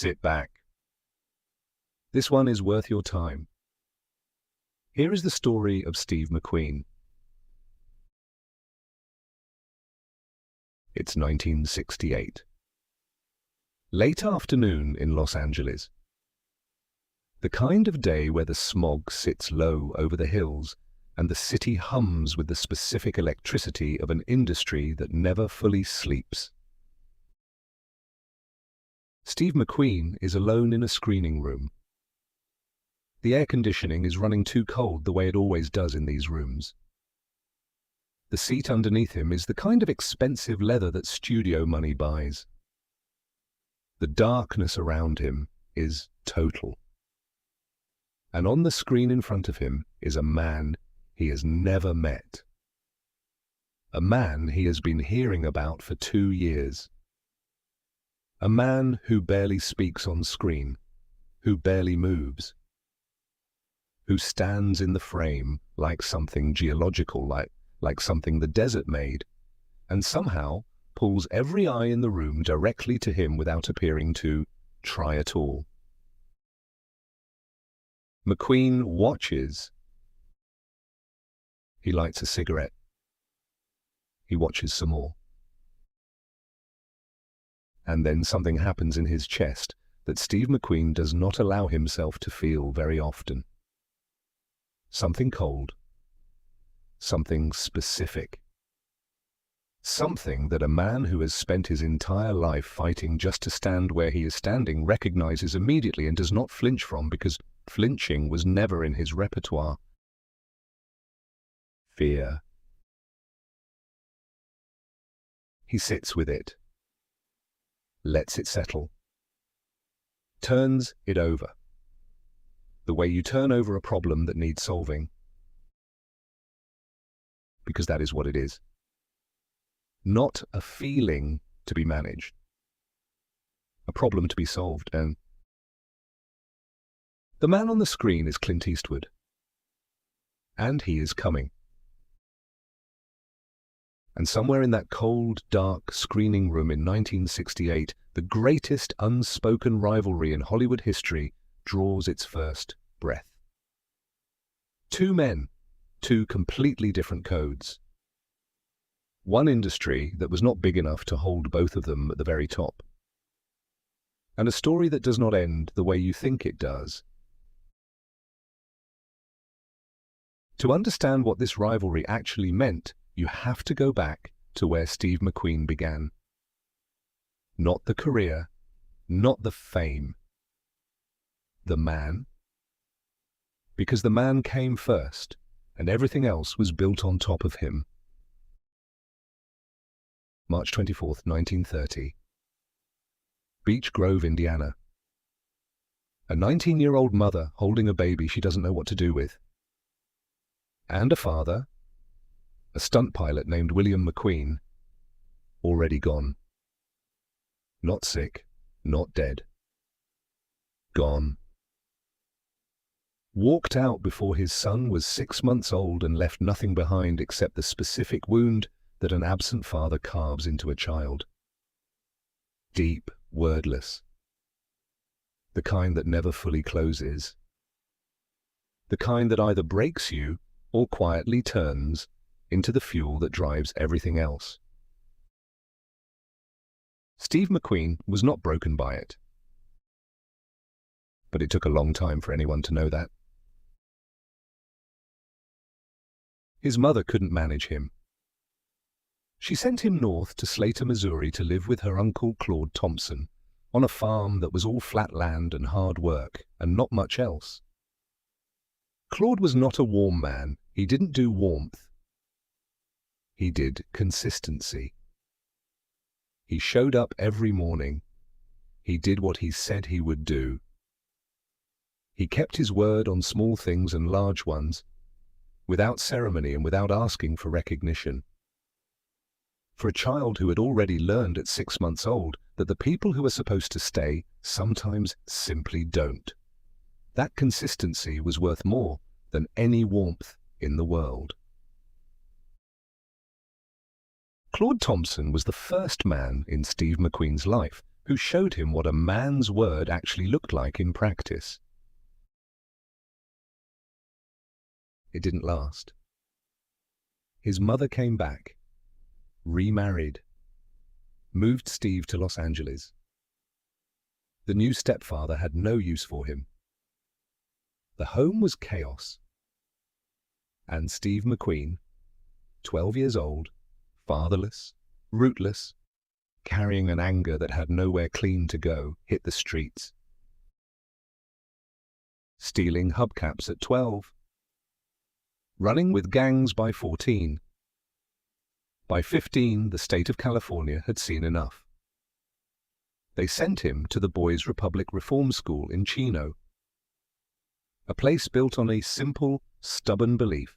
Sit back. This one is worth your time. Here is the story of Steve McQueen. It's 1968. Late afternoon in Los Angeles. The kind of day where the smog sits low over the hills and the city hums with the specific electricity of an industry that never fully sleeps. Steve McQueen is alone in a screening room. The air conditioning is running too cold the way it always does in these rooms. The seat underneath him is the kind of expensive leather that studio money buys. The darkness around him is total. And on the screen in front of him is a man he has never met. A man he has been hearing about for 2 years. A man who barely speaks on screen, who barely moves, who stands in the frame like something geological, like something the desert made, and somehow pulls every eye in the room directly to him without appearing to try at all. McQueen watches. He lights a cigarette. He watches some more. And then something happens in his chest that Steve McQueen does not allow himself to feel very often. Something cold. Something specific. Something that a man who has spent his entire life fighting just to stand where he is standing recognizes immediately and does not flinch from, because flinching was never in his repertoire. Fear. He sits with it. Lets it settle. Turns it over. The way you turn over a problem that needs solving. Because that is what it is. Not a feeling to be managed. A problem to be solved. And the man on the screen is Clint Eastwood. And he is coming. And somewhere in that cold, dark screening room in 1968, the greatest unspoken rivalry in Hollywood history draws its first breath. 2 men, 2 completely different codes. One industry that was not big enough to hold both of them at the very top. And a story that does not end the way you think it does. To understand what this rivalry actually meant, you have to go back to where Steve McQueen began. Not the career, not the fame. The man. Because the man came first, and everything else was built on top of him. March 24th, 1930. Beech Grove, Indiana. A 19-year-old mother holding a baby she doesn't know what to do with. And a father, a stunt pilot named William McQueen, already gone. Not sick, not dead. Gone. Walked out before his son was 6 months old and left nothing behind except the specific wound that an absent father carves into a child. Deep, wordless. The kind that never fully closes. The kind that either breaks you or quietly turns into the fuel that drives everything else. Steve McQueen was not broken by it. But it took a long time for anyone to know that. His mother couldn't manage him. She sent him north to Slater, Missouri to live with her uncle Claude Thompson on a farm that was all flat land and hard work and not much else. Claude was not a warm man. He didn't do warmth. He did consistency. He showed up every morning. He did what he said he would do. He kept his word on small things and large ones, without ceremony and without asking for recognition. For a child who had already learned at 6 months old that the people who are supposed to stay sometimes simply don't. That consistency was worth more than any warmth in the world. Claude Thompson was the first man in Steve McQueen's life who showed him what a man's word actually looked like in practice. It didn't last. His mother came back, remarried, moved Steve to Los Angeles. The new stepfather had no use for him. The home was chaos. And Steve McQueen, 12 years old, fatherless, rootless, carrying an anger that had nowhere clean to go, hit the streets. Stealing hubcaps at 12. Running with gangs by 14. By 15, the state of California had seen enough. They sent him to the Boys Republic Reform School in Chino, a place built on a simple, stubborn belief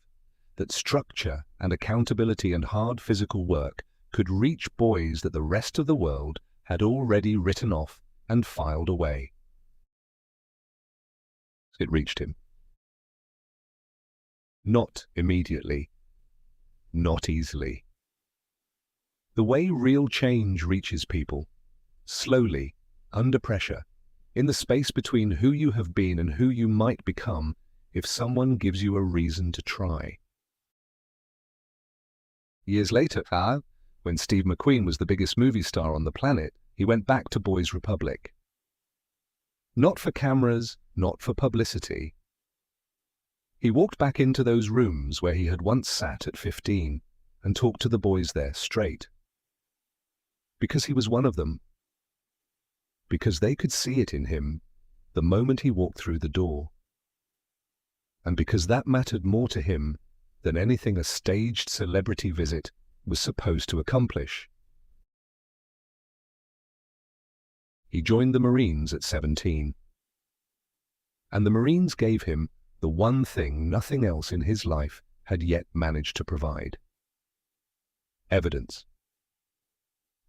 that structure and accountability and hard physical work could reach boys that the rest of the world had already written off and filed away. It reached him. Not immediately. Not easily. The way real change reaches people, slowly, under pressure, in the space between who you have been and who you might become if someone gives you a reason to try. Years later, when Steve McQueen was the biggest movie star on the planet, he went back to Boys Republic. Not for cameras, not for publicity. He walked back into those rooms where he had once sat at 15 and talked to the boys there straight. Because he was one of them. Because they could see it in him the moment he walked through the door. And because that mattered more to him than anything a staged celebrity visit was supposed to accomplish. He joined the Marines at 17. And the Marines gave him the one thing nothing else in his life had yet managed to provide. Evidence.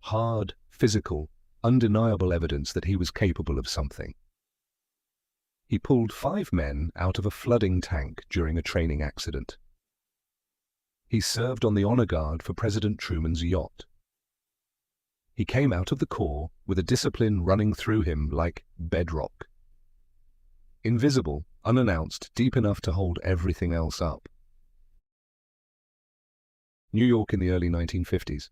Hard, physical, undeniable evidence that he was capable of something. He pulled 5 men out of a flooding tank during a training accident. He served on the honor guard for President Truman's yacht. He came out of the Corps with a discipline running through him like bedrock. Invisible, unannounced, deep enough to hold everything else up. New York in the early 1950s.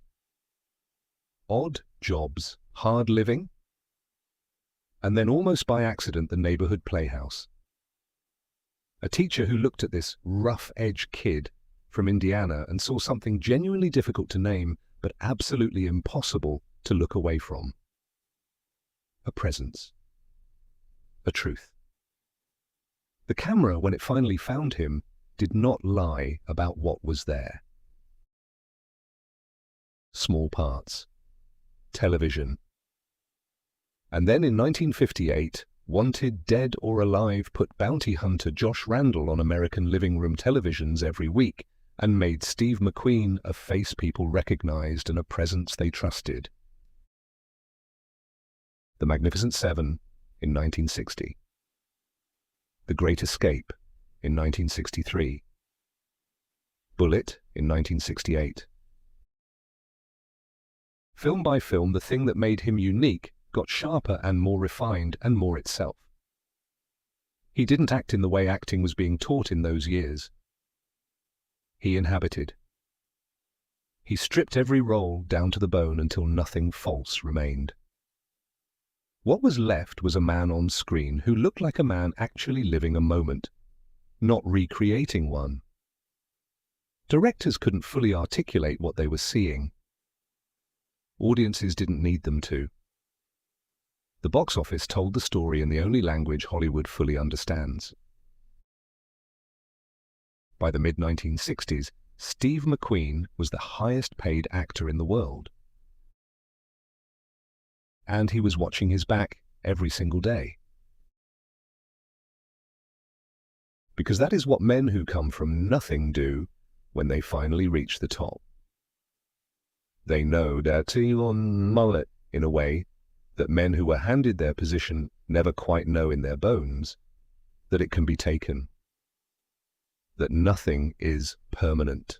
Odd jobs, hard living, and then almost by accident the neighborhood playhouse. A teacher who looked at this rough-edge kid from Indiana and saw something genuinely difficult to name but absolutely impossible to look away from. A presence. A truth. The camera, when it finally found him, did not lie about what was there. Small parts. Television. And then in 1958, Wanted Dead or Alive put bounty hunter Josh Randall on American living room televisions every week and made Steve McQueen a face people recognized and a presence they trusted. The Magnificent Seven in 1960. The Great Escape in 1963. Bullitt in 1968. Film by film, the thing that made him unique got sharper and more refined and more itself. He didn't act in the way acting was being taught in those years. He inhabited. He stripped every role down to the bone until nothing false remained. What was left was a man on screen who looked like a man actually living a moment, not recreating one. Directors couldn't fully articulate what they were seeing. Audiences didn't need them to. The box office told the story in the only language Hollywood fully understands. By the mid-1960s, Steve McQueen was the highest-paid actor in the world. And he was watching his back every single day. Because that is what men who come from nothing do when they finally reach the top. They know that on mullet in a way that men who were handed their position never quite know in their bones, that it can be taken, that nothing is permanent,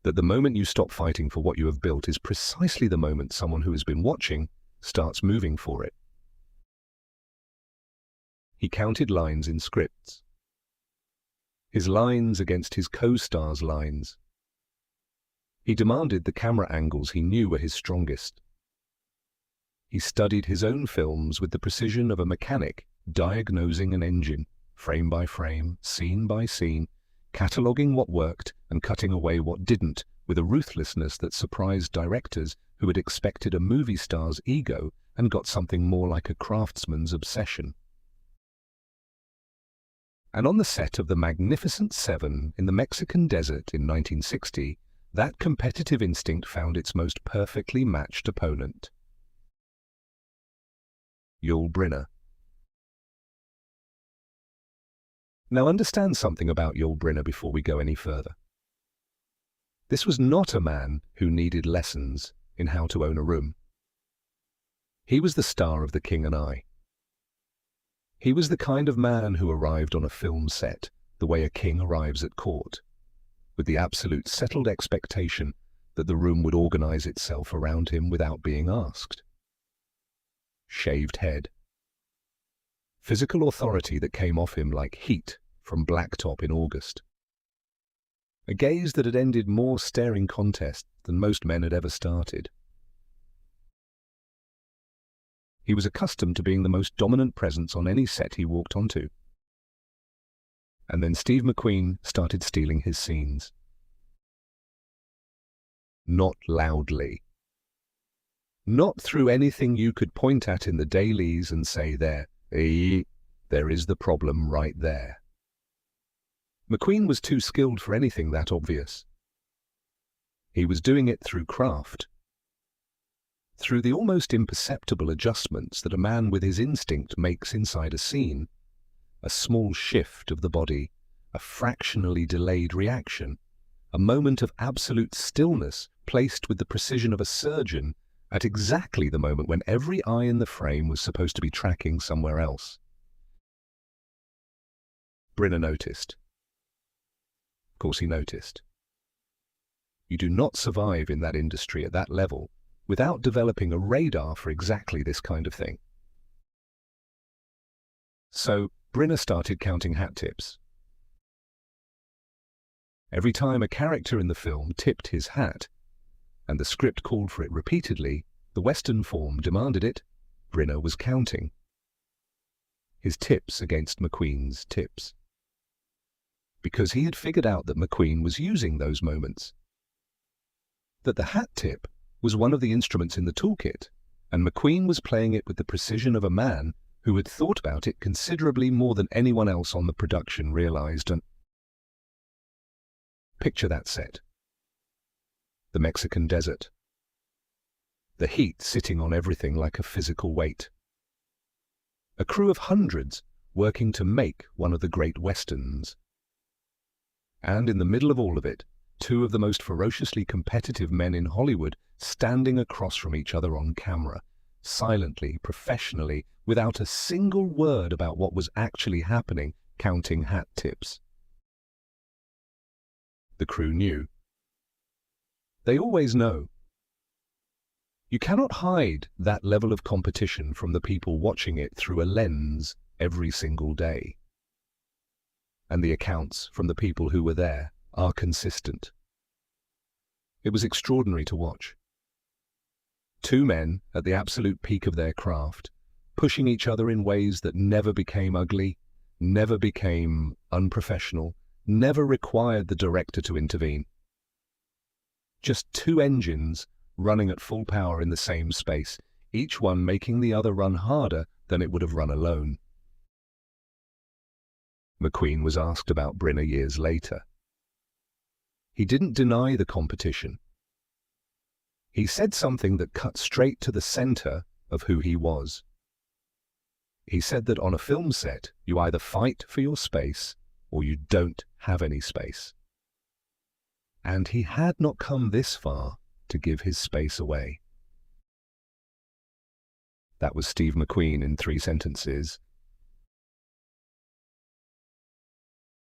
that the moment you stop fighting for what you have built is precisely the moment someone who has been watching starts moving for it. He counted lines in scripts. His lines against his co-stars' lines. He demanded the camera angles he knew were his strongest. He studied his own films with the precision of a mechanic diagnosing an engine, frame by frame, scene by scene, cataloguing what worked and cutting away what didn't, with a ruthlessness that surprised directors who had expected a movie star's ego and got something more like a craftsman's obsession. And on the set of The Magnificent Seven in the Mexican desert in 1960, that competitive instinct found its most perfectly matched opponent. Yul Brynner. Now understand something about Yul Brynner before we go any further. This was not a man who needed lessons in how to own a room. He was the star of The King and I. He was the kind of man who arrived on a film set the way a king arrives at court, with the absolute settled expectation that the room would organize itself around him without being asked. Shaved head. Physical authority that came off him like heat from blacktop in August. A gaze that had ended more staring contests than most men had ever started. He was accustomed to being the most dominant presence on any set he walked onto. And then Steve McQueen started stealing his scenes. Not loudly. Not through anything you could point at in the dailies and say, there is the problem right there. McQueen was too skilled for anything that obvious. He was doing it through craft. Through the almost imperceptible adjustments that a man with his instinct makes inside a scene. A small shift of the body, a fractionally delayed reaction, a moment of absolute stillness placed with the precision of a surgeon at exactly the moment when every eye in the frame was supposed to be tracking somewhere else. Brynner noticed. Of course he noticed. You do not survive in that industry at that level without developing a radar for exactly this kind of thing. So Brynner started counting hat tips. Every time a character in the film tipped his hat, and the script called for it repeatedly, the Western form demanded it, Brynner was counting. His tips against McQueen's tips. Because he had figured out that McQueen was using those moments. That the hat tip was one of the instruments in the toolkit, and McQueen was playing it with the precision of a man who had thought about it considerably more than anyone else on the production realized. And picture that set. The Mexican desert. The heat sitting on everything like a physical weight. A crew of hundreds working to make one of the great westerns. And in the middle of all of it, two of the most ferociously competitive men in Hollywood standing across from each other on camera, silently, professionally, without a single word about what was actually happening, counting hat tips. The crew knew. They always know. You cannot hide that level of competition from the people watching it through a lens every single day. And the accounts from the people who were there are consistent. It was extraordinary to watch. Two men at the absolute peak of their craft, pushing each other in ways that never became ugly, never became unprofessional, never required the director to intervene. Just two engines running at full power in the same space, each one making the other run harder than it would have run alone. McQueen was asked about Brynner years later. He didn't deny the competition. He said something that cut straight to the center of who he was. He said that on a film set, you either fight for your space or you don't have any space. And he had not come this far to give his space away. That was Steve McQueen in 3 sentences.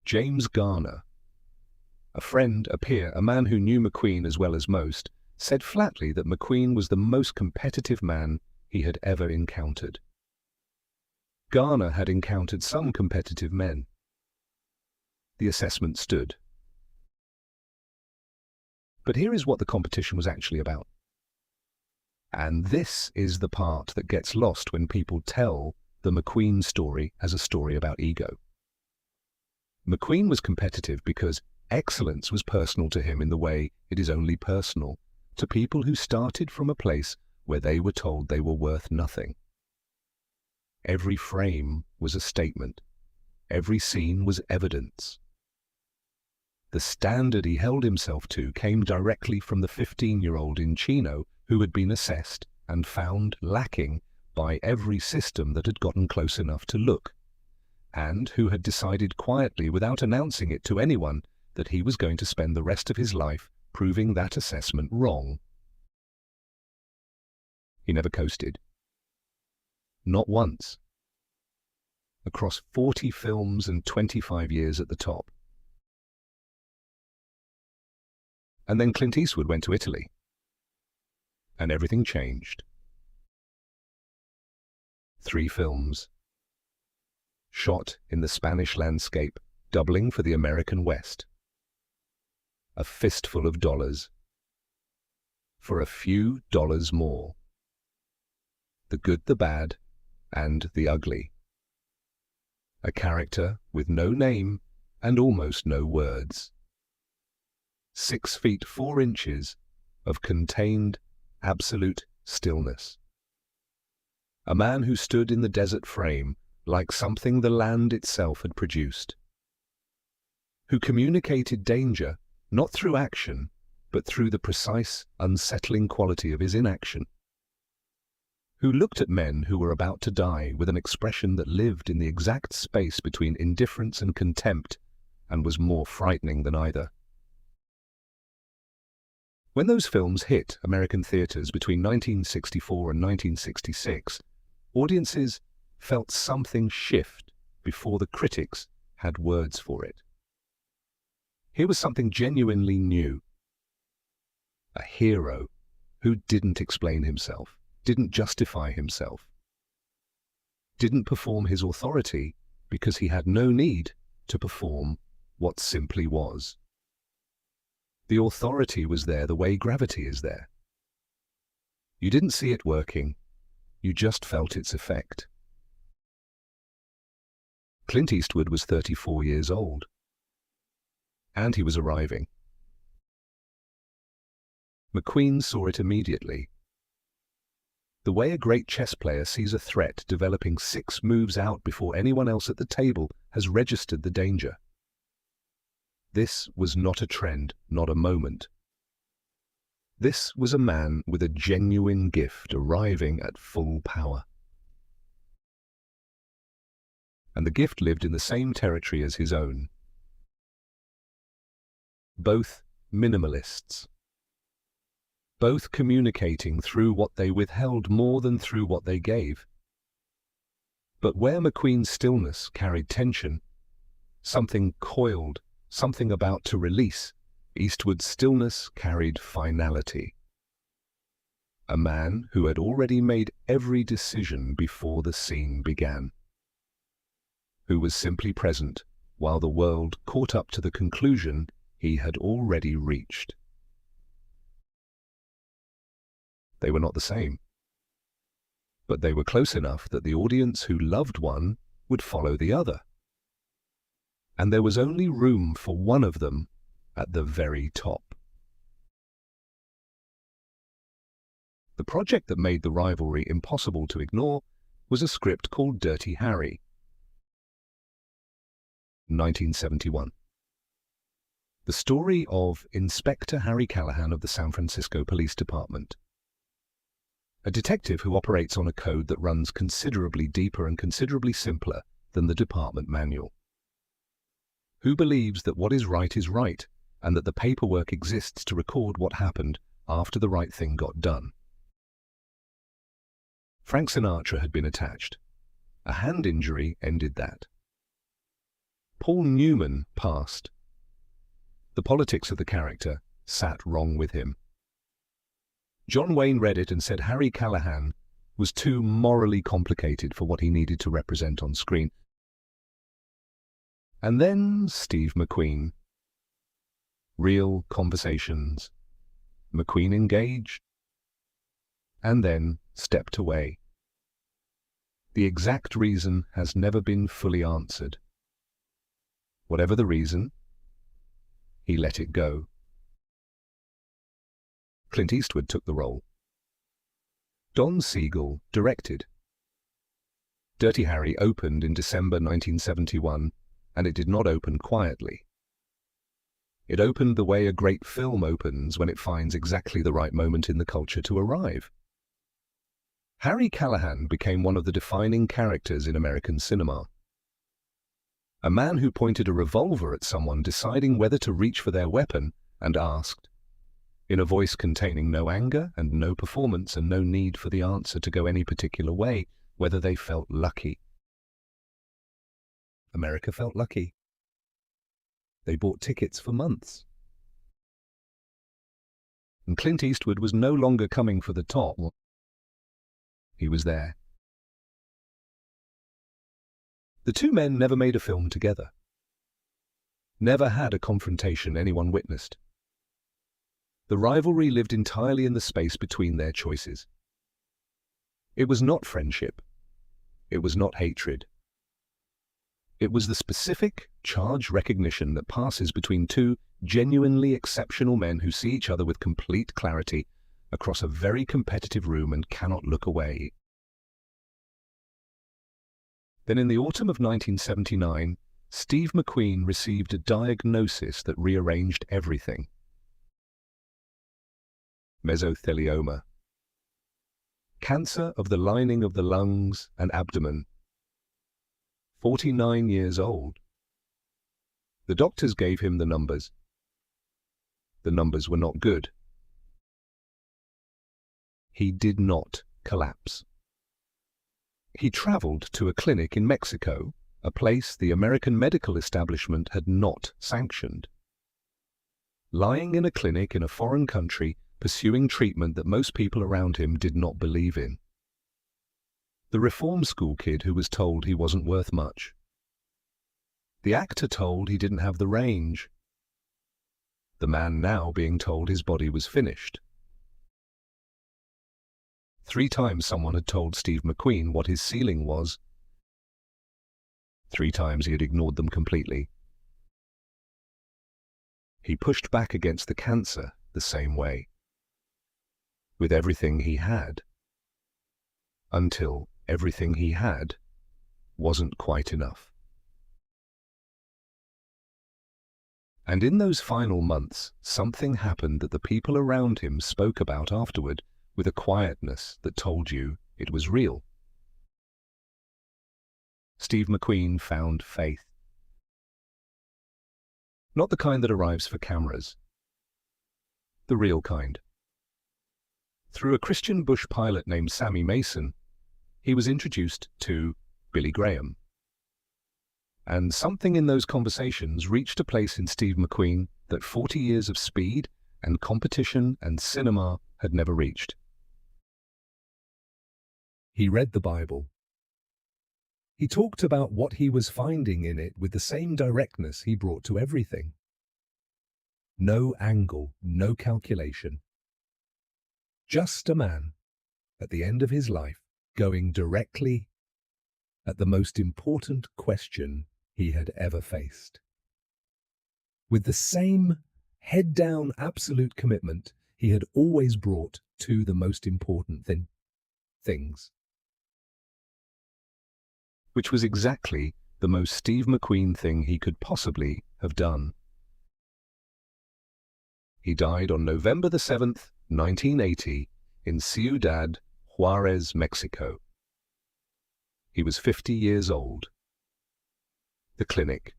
James Garner, a friend, a peer, a man who knew McQueen as well as most, said flatly that McQueen was the most competitive man he had ever encountered. Garner had encountered some competitive men. The assessment stood. But here is what the competition was actually about. And this is the part that gets lost when people tell the McQueen story as a story about ego. McQueen was competitive because excellence was personal to him in the way it is only personal to people who started from a place where they were told they were worth nothing. Every frame was a statement. Every scene was evidence. The standard he held himself to came directly from the 15-year-old in Chino who had been assessed and found lacking by every system that had gotten close enough to look, and who had decided quietly, without announcing it to anyone, that he was going to spend the rest of his life proving that assessment wrong. He never coasted. Not once. Across 40 films and 25 years at the top. And then Clint Eastwood went to Italy. And everything changed. 3 films. Shot in the Spanish landscape, doubling for the American West. A fistful of dollars. For a few dollars more. The good, the bad, and the ugly. A character with no name and almost no words. 6 feet 4 inches of contained, absolute stillness. A man who stood in the desert frame like something the land itself had produced. Who communicated danger not through action, but through the precise, unsettling quality of his inaction. Who looked at men who were about to die with an expression that lived in the exact space between indifference and contempt, and was more frightening than either. When those films hit American theaters between 1964 and 1966, audiences felt something shift before the critics had words for it. Here was something genuinely new. A hero who didn't explain himself, didn't justify himself, didn't perform his authority because he had no need to perform what simply was. The authority was there the way gravity is there. You didn't see it working, you just felt its effect. Clint Eastwood was 34 years old, and he was arriving. McQueen saw it immediately. The way a great chess player sees a threat developing 6 moves out before anyone else at the table has registered the danger. This was not a trend, not a moment. This was a man with a genuine gift arriving at full power. And the gift lived in the same territory as his own. Both minimalists. Both communicating through what they withheld more than through what they gave. But where McQueen's stillness carried tension, something coiled, something about to release, Eastwood's stillness carried finality. A man who had already made every decision before the scene began. Who was simply present while the world caught up to the conclusion he had already reached. They were not the same. But they were close enough that the audience who loved one would follow the other. And there was only room for one of them at the very top. The project that made the rivalry impossible to ignore was a script called Dirty Harry. 1971. The story of Inspector Harry Callahan of the San Francisco Police Department. A detective who operates on a code that runs considerably deeper and considerably simpler than the department manual. Who believes that what is right, and that the paperwork exists to record what happened after the right thing got done. Frank Sinatra had been attached. A hand injury ended that. Paul Newman passed. The politics of the character sat wrong with him. John Wayne read it and said Harry Callahan was too morally complicated for what he needed to represent on screen. And then Steve McQueen. Real conversations. McQueen engaged, and then stepped away. The exact reason has never been fully answered. Whatever the reason, he let it go. Clint Eastwood took the role. Don Siegel directed. Dirty Harry opened in December 1971, and it did not open quietly. It opened the way a great film opens when it finds exactly the right moment in the culture to arrive. Harry Callahan became one of the defining characters in American cinema. A man who pointed a revolver at someone deciding whether to reach for their weapon and asked, in a voice containing no anger and no performance and no need for the answer to go any particular way, whether they felt lucky. America felt lucky. They bought tickets for months. And Clint Eastwood was no longer coming for the top. He was there. The two men never made a film together. Never had a confrontation anyone witnessed. The rivalry lived entirely in the space between their choices. It was not friendship. It was not hatred. It was the specific, charged recognition that passes between two genuinely exceptional men who see each other with complete clarity across a very competitive room and cannot look away. Then in the autumn of 1979, Steve McQueen received a diagnosis that rearranged everything. Mesothelioma. Cancer of the lining of the lungs and abdomen. 49 years old. The doctors gave him the numbers. The numbers were not good. He did not collapse. He traveled to a clinic in Mexico, a place the American medical establishment had not sanctioned. Lying in a clinic in a foreign country, pursuing treatment that most people around him did not believe in. The reform school kid who was told he wasn't worth much. The actor told he didn't have the range. The man now being told his body was finished. 3 times someone had told Steve McQueen what his ceiling was. 3 times he had ignored them completely. He pushed back against the cancer the same way, with everything he had, until everything he had wasn't quite enough. And in those final months, something happened that the people around him spoke about afterward with a quietness that told you it was real. Steve McQueen found faith. Not the kind that arrives for cameras. The real kind. Through a Christian bush pilot named Sammy Mason, he was introduced to Billy Graham. And something in those conversations reached a place in Steve McQueen that 40 years of speed and competition and cinema had never reached. He read the Bible. He talked about what he was finding in it with the same directness he brought to everything. No angle, no calculation. Just a man, at the end of his life, going directly at the most important question he had ever faced. With the same head-down absolute commitment he had always brought to the most important things. Which was exactly the most Steve McQueen thing he could possibly have done. He died on November the 7th, 1980, in Ciudad Juarez, Mexico. He was 50 years old. The clinic,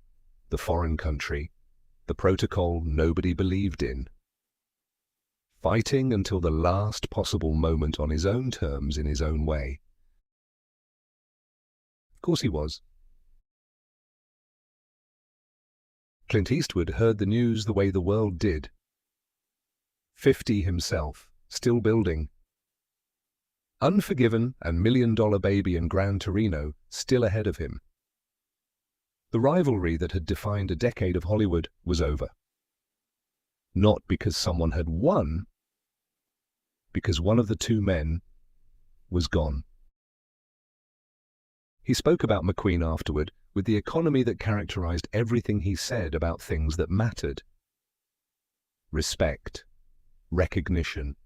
the foreign country, the protocol nobody believed in. Fighting until the last possible moment on his own terms in his own way. Of course he was. Clint Eastwood heard the news the way the world did. 50 himself, still building. Unforgiven and Million Dollar Baby and Gran Torino still ahead of him. The rivalry that had defined a decade of Hollywood was over. Not because someone had won, because one of the two men was gone. He spoke about McQueen afterward with the economy that characterized everything he said about things that mattered. Respect, recognition,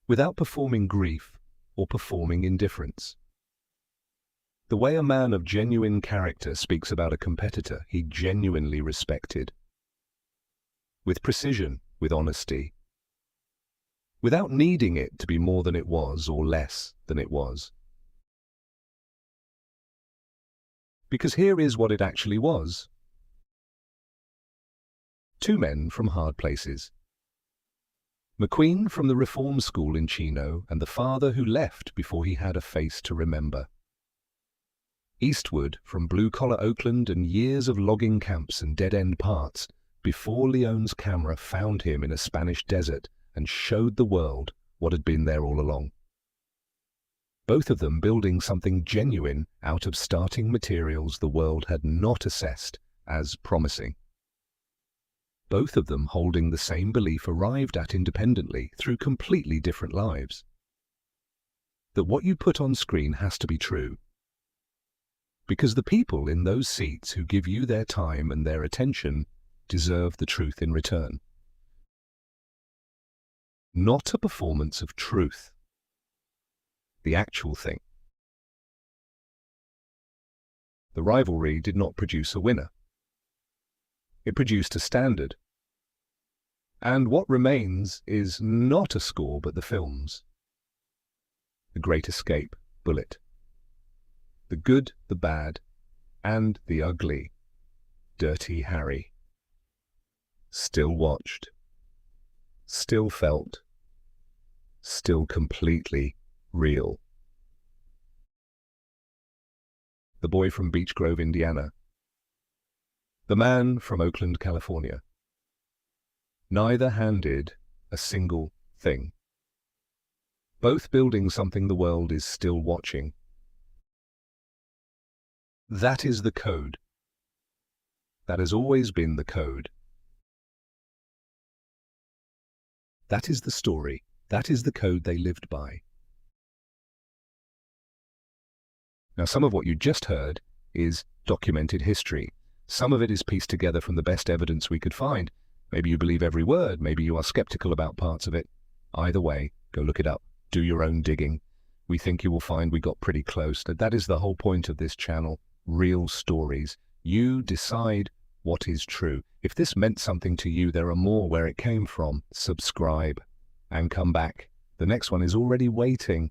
without performing grief or performing indifference. The way a man of genuine character speaks about a competitor he genuinely respected. With precision, with honesty, without needing it to be more than it was or less than it was. Because here is what it actually was. Two men from hard places. McQueen from the reform school in Chino and the father who left before he had a face to remember. Eastwood from blue-collar Oakland and years of logging camps and dead-end parts before Leone's camera found him in a Spanish desert and showed the world what had been there all along. Both of them building something genuine out of starting materials the world had not assessed as promising. Both of them holding the same belief arrived at independently through completely different lives. That what you put on screen has to be true. Because the people in those seats who give you their time and their attention deserve the truth in return. Not a performance of truth. The actual thing. The rivalry did not produce a winner. It produced a standard. And what remains is not a score but the films. The Great Escape, Bullitt. The Good, the Bad, and the Ugly, Dirty Harry. Still watched. Still felt. Still completely real. The boy from Beech Grove, Indiana. The man from Oakland, California. Neither handed a single thing. Both building something the world is still watching. That is the code. That has always been the code. That is the story. That is the code they lived by. Now, some of what you just heard is documented history. Some of it is pieced together from the best evidence we could find. Maybe you believe every word. Maybe you are skeptical about parts of it. Either way, go look it up. Do your own digging. We think you will find we got pretty close. That is the whole point of this channel. Real stories. You decide what is true. If this meant something to you, there are more where it came from. Subscribe and come back. The next one is already waiting.